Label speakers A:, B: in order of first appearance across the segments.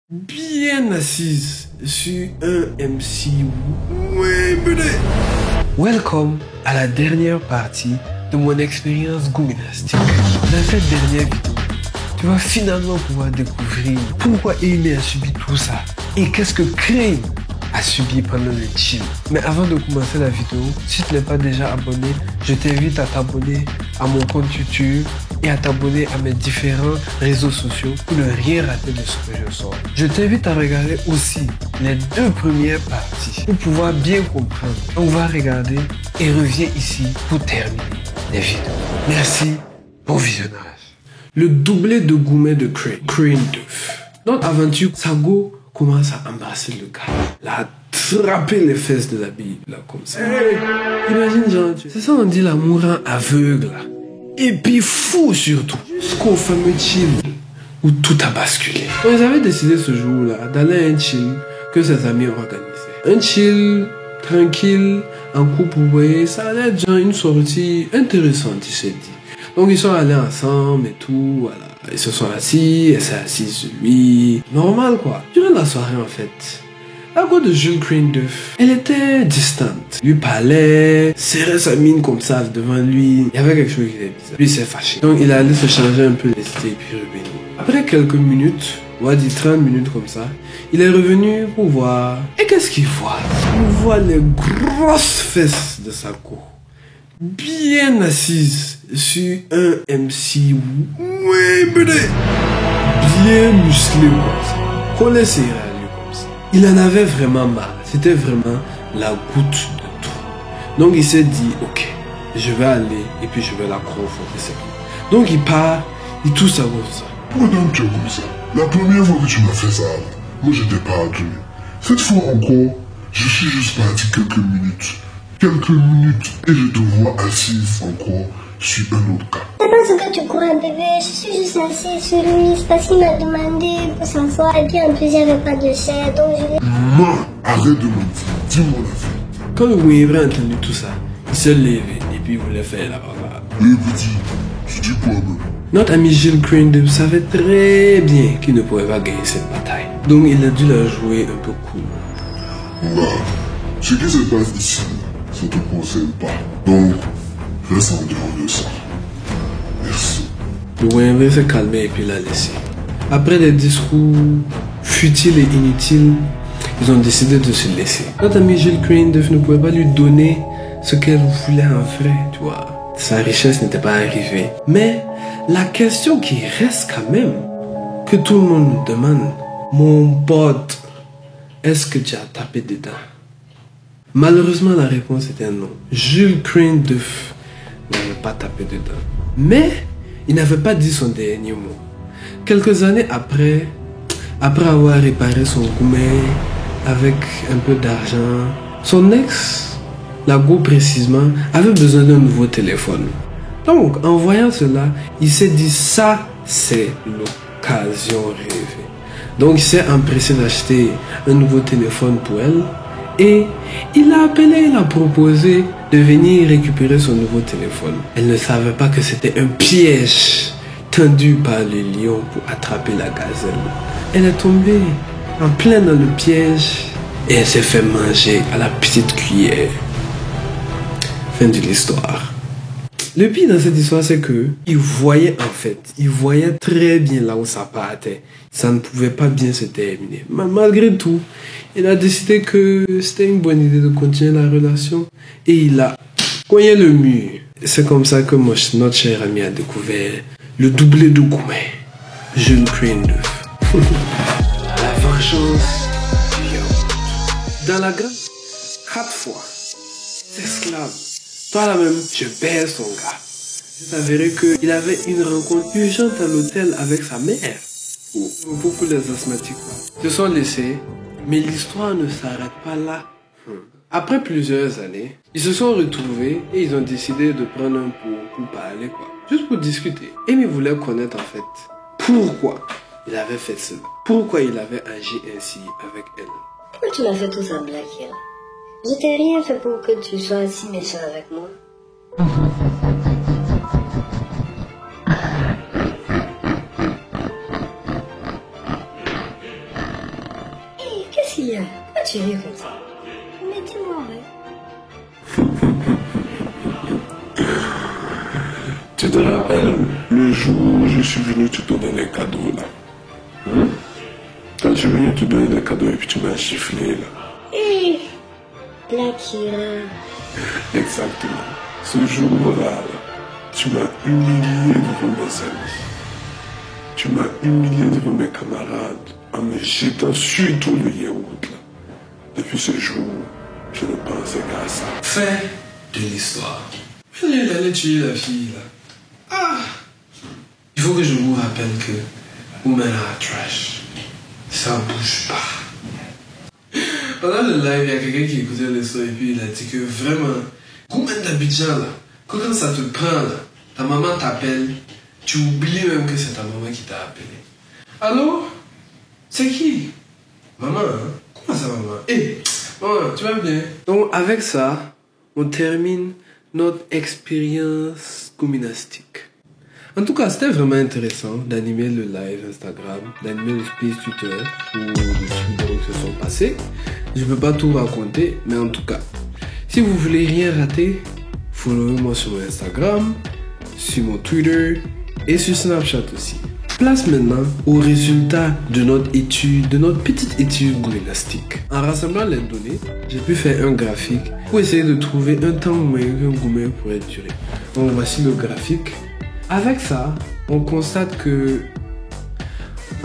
A: bien assise sur un MC. Ouais, bébé. Welcome à la dernière partie de mon expérience gouménastique. Dans cette dernière vidéo, tu vas finalement pouvoir découvrir pourquoi Amy a subi tout ça et qu'est-ce que Crane a subi pendant le chill. Mais avant de commencer la vidéo, si tu n'es pas déjà abonné, je t'invite à t'abonner à mon compte YouTube et à t'abonner à mes différents réseaux sociaux pour ne rien rater de ce que je sors. Je t'invite à regarder aussi les 2 premières parties pour pouvoir bien comprendre. On va regarder et reviens ici pour terminer les vidéos. Merci, bon visionnage. Le doublé de Goumet de Crane 2. Notre aventure, Sago commence à embrasser le gars. La attraper les fesses de la Bible, là, comme ça. Hey, imagine, genre, c'est ça on dit l'amour aveugle, là. Et puis fou, surtout. Jusqu'au fameux chill où tout a basculé. Donc, ils avaient décidé ce jour-là d'aller à un chill que ses amis ont organisé. Un chill tranquille, en couple, vous voyez, ça allait être genre une sortie intéressante, il s'est dit. Donc, ils sont allés ensemble et tout, voilà. Ils se sont assis, elle s'est assise sur lui. Normal, quoi. Durant la soirée, en fait, la go de Jules Crane 2, elle était distante. Lui parlait, serrait sa mine comme ça devant lui. Il y avait quelque chose qui était bizarre. Lui, il s'est fâché. Donc, il allait se changer un peu les idées et puis revenir. Après quelques minutes, on va dire 30 minutes comme ça, il est revenu pour voir. Et qu'est-ce qu'il voit? Il voit les grosses fesses de sa go. Bien assise sur un MC. Ouais, bébé. Bien musclé comme ça. Collé serré à lui comme ça. Il en avait vraiment marre. C'était vraiment la goutte de tout. Donc il s'est dit, ok, je vais aller et puis je vais la confronter. C'est tout. Donc il part, il touche sa comme ça.
B: Pourquoi donc tu es comme ça? La première fois que tu m'as fait ça, moi j'étais pas agressé. Cette fois encore, je suis juste parti quelques minutes. Quelques minutes et je te vois assise encore sur un autre cas.
C: C'est parce que tu crois, bébé. Je suis juste assise sur lui. C'est parce qu'il m'a demandé pour s'asseoir. Et puis en plus, il n'y avait pas de chaise. Donc je vais...
B: Maman, arrête de mentir. Dis-moi la fin.
A: Quand le Wévré a entendu tout ça, il s'est levé et puis il voulait faire la bavade.
B: Petit, tu dis quoi, bébé?
A: Notre ami Jules Crane 2 savait très bien qu'il ne pouvait pas gagner cette bataille. Donc il a dû la jouer un peu cool.
B: Bah, ce qui se passe ici, ça ne te concerne pas. Donc, reste en dehors de ça. Merci.
A: Le Wévré s'est calmé et puis l'a laissé. Après des discours futiles et inutiles, ils ont décidé de se laisser. Notre ami Jules Crane 2 ne pouvait pas lui donner ce qu'elle voulait en vrai, tu vois. Sa richesse n'était pas arrivée. Mais la question qui reste quand même, que tout le monde nous demande, mon pote, est-ce que tu as tapé dedans? Malheureusement, la réponse était non. Jules Crane 2 n'avait pas tapé dedans. Mais il n'avait pas dit son dernier mot. Quelques années après avoir réparé son Goumet avec un peu d'argent, son ex, la go précisément, avait besoin d'un nouveau téléphone. Donc, en voyant cela, il s'est dit ça, c'est l'occasion rêvée. Donc, il s'est empressé d'acheter un nouveau téléphone pour elle. Et il l'a appelé, il a proposé de venir récupérer son nouveau téléphone. Elle ne savait pas que c'était un piège tendu par le lion pour attraper la gazelle. Elle est tombée en plein dans le piège et elle s'est fait manger à la petite cuillère. Fin de l'histoire. Le pire dans cette histoire, c'est que il voyait très bien là où ça partait. Ça ne pouvait pas bien se terminer. Mais malgré tout, il a décidé que c'était une bonne idée de continuer la relation et il a cogné le mur. C'est comme ça que notre cher ami a découvert le doublé de Goumet, Jules Crane 2. La vengeance du yaourt. Dans la grande, 4 fois, s'esclave. Toi là même, je baise son gars. Il s'avérait qu'il avait une rencontre urgente à l'hôtel avec sa mère. Pour les asthmatiques, se sont laissés, mais l'histoire ne s'arrête pas là. Après plusieurs années, ils se sont retrouvés et ils ont décidé de prendre un pot pour parler, quoi. Juste pour discuter. Amy voulait connaître en fait pourquoi il avait fait cela. Pourquoi il avait agi ainsi avec elle.
C: Pourquoi tu m'as fait tout ça, Black Hill? Je t'ai rien fait pour que tu sois si méchant avec moi. Kylian, pourquoi tu ris comme ça? Mais dis-moi, ouais.
B: Tu te rappelles le jour où je suis venu te donner les cadeaux là? Quand tu es venu te donner les cadeaux et puis tu m'as giflé là.
C: Hé, Blackira.
B: Exactement. Ce jour-là, tu m'as humilié devant mes amis. Tu m'as humilié devant mes camarades en me jetant sur tout le yaourt là. Depuis ce jour, je ne pensais qu'à ça.
A: Fin de l'histoire. Il allait tuer la fille là. Ah! Il faut que je vous rappelle que Women are trash. Ça bouge pas. Pendant le live, il y a quelqu'un qui écoutait l'histoire et puis il a dit que vraiment, Women d'Abidjan là, quand ça te prend là, ta maman t'appelle, tu oublies même que c'est ta maman qui t'a appelé. Allô? C'est qui? Maman, hein? Comment ça maman? Hé, maman, tu vas bien? Donc avec ça, on termine notre expérience communastique. En tout cas, c'était vraiment intéressant d'animer le live Instagram, d'animer le space Twitter où les trucs donc se sont passés. Je ne peux pas tout raconter, mais en tout cas, si vous voulez rien rater, followez-moi sur mon Instagram, sur mon Twitter et sur Snapchat aussi. Place maintenant aux résultats de notre étude, de notre petite étude gouménastique. En rassemblant les données, j'ai pu faire un graphique pour essayer de trouver un temps moyen qu'un goumé pourrait durer. Donc voici le graphique. Avec ça, on constate que...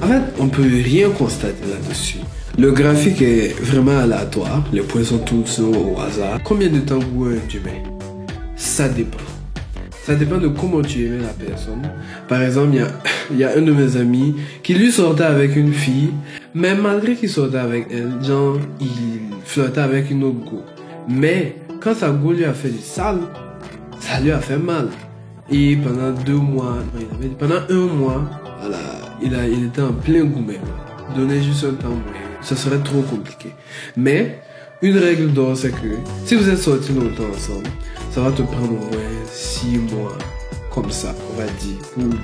A: En fait, on peut rien constater là-dessus. Le graphique est vraiment aléatoire. Les points sont tous au hasard. Combien de temps vous un humain? Ça dépend. Ça dépend de comment tu aimais la personne. Par exemple, il y a un de mes amis qui lui sortait avec une fille, mais malgré qu'il sortait avec elle, genre, il flirtait avec une autre go. Mais quand sa go lui a fait du sale, ça lui a fait mal. Et pendant 2 mois, pendant 1 mois, voilà, il était en plein gourmet. Donner juste un temps moyen, ça serait trop compliqué. Mais une règle d'or, c'est que si vous êtes sortis longtemps ensemble, ça va te prendre au moins 6 mois, comme ça, on va dire, pour oublier.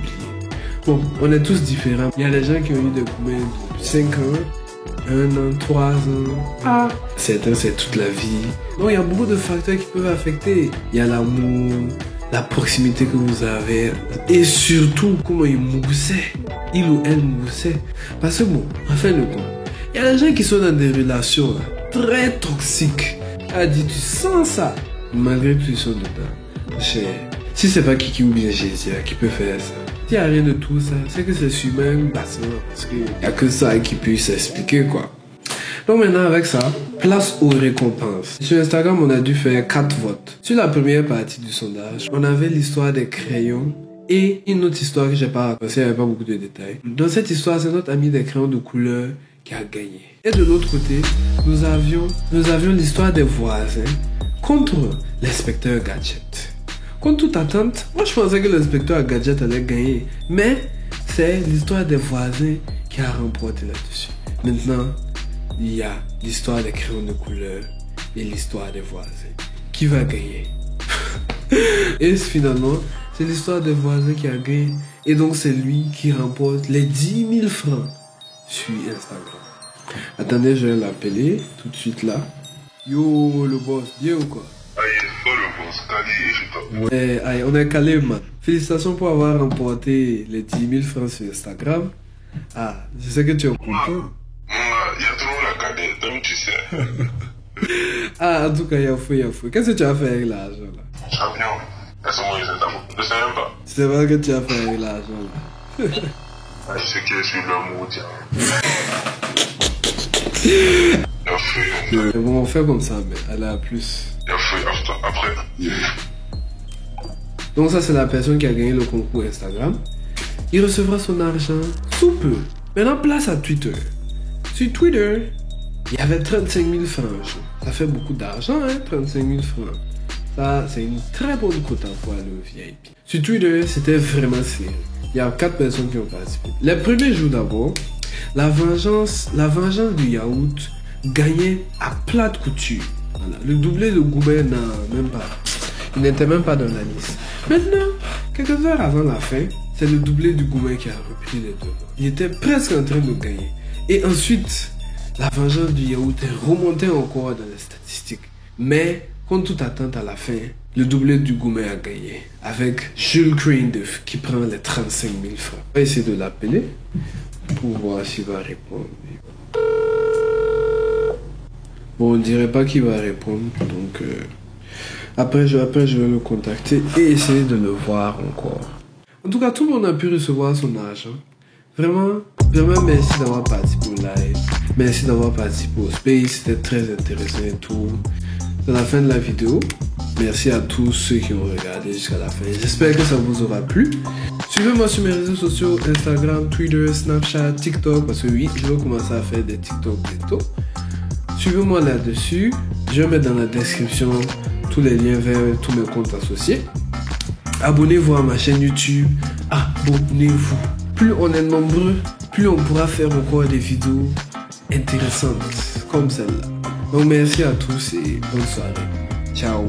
A: Bon, on est tous différents. Il y a des gens qui ont eu des gourmets de 5 ans, 1 an, 3 ans. Ah, certains, c'est toute la vie. Donc, il y a beaucoup de facteurs qui peuvent affecter. Il y a l'amour, la proximité que vous avez et surtout comment il moussait, il ou elle moussait. Parce que bon, enfin le compte, il y a des gens qui sont dans des relations là, très toxiques. Elle dit, tu sens ça, malgré tout ils sont dedans. Si c'est pas Kiki ou bien Jésus qui peut faire ça, s'il n'y a rien de tout ça, c'est que c'est humain, parce qu'il n'y a que ça qui puisse expliquer quoi. Donc maintenant avec ça, place aux récompenses. Sur Instagram, on a dû faire 4 votes. Sur la première partie du sondage, on avait l'histoire des crayons et une autre histoire que j'ai pas racontée, il n'y avait pas beaucoup de détails. Dans cette histoire, c'est notre ami des crayons de couleur qui a gagné. Et de l'autre côté, nous avions l'histoire des voisins contre l'inspecteur Gadget. Contre toute attente, moi je pensais que l'inspecteur Gadget allait gagner. Mais c'est l'histoire des voisins qui a remporté là-dessus. Maintenant, il y a l'histoire des crayons de couleur et l'histoire des voisins. Qui va gagner? Et finalement, c'est l'histoire des voisins qui a gagné. Et donc, c'est lui qui remporte les 10 000 francs sur Instagram. Attendez, je vais l'appeler tout de suite là. Yo, le boss, bien ou quoi?
B: Aïe, pas le boss, calé, je t'en...
A: Aïe, on est calé, man. Félicitations pour avoir remporté les 10 000 francs sur Instagram. Ah, je sais que tu es content.
B: Il y a trop la cadette, comme tu sais.
A: Ah, en tout cas, il y a fou. Qu'est-ce que tu as fait avec l'argent là?
B: Champion, laisse-moi les étapes. Je sais même pas.
A: C'est vrai que tu as fait avec l'argent là.
B: Je sais qui est sur le mot, tiens. Il a fait.
A: Bon, on fait comme ça, mais elle a plus.
B: Il a fait après.
A: Donc ça, c'est la personne qui a gagné le concours Instagram. Il recevra son argent sous peu. Maintenant, place à Twitter. Sur Twitter, il y avait 35 000 francs. Ça fait beaucoup d'argent, hein, 35 000 francs. Ça, c'est une très bonne quota pour aller au VIP. Sur Twitter, c'était vraiment sérieux. Il y a 4 personnes qui ont participé. Les premiers jours d'abord, la vengeance du yaourt gagnait à plate couture. Voilà. Le doublé de Goubert il n'était même pas dans la liste. Maintenant, quelques heures avant la fin, c'est le doublé du Goubert qui a repris les devants. Il était presque en train de gagner. Et ensuite, la vengeance du yaourt est remontée encore dans les statistiques. Mais, contre toute attente à la fin, le doublé du Gourmet a gagné. Avec Jules Crane qui prend les 35 000 francs. On va essayer de l'appeler pour voir s'il va répondre. Bon, on dirait pas qu'il va répondre. Donc, après, je vais le contacter et essayer de le voir encore. En tout cas, tout le monde a pu recevoir son argent. Vraiment, merci d'avoir participé au live. Merci d'avoir participé au space. C'était très intéressant et tout. C'est la fin de la vidéo. Merci à tous ceux qui ont regardé jusqu'à la fin. J'espère que ça vous aura plu. Suivez-moi sur mes réseaux sociaux, Instagram, Twitter, Snapchat, TikTok. Parce que oui, je vais commencer à faire des TikTok bientôt. Suivez-moi là-dessus. Je vais mettre dans la description tous les liens vers tous mes comptes associés. Abonnez-vous à ma chaîne YouTube. Abonnez-vous. Plus on est nombreux, plus on pourra faire encore des vidéos intéressantes comme celle-là. Donc merci à tous et bonne soirée. Ciao.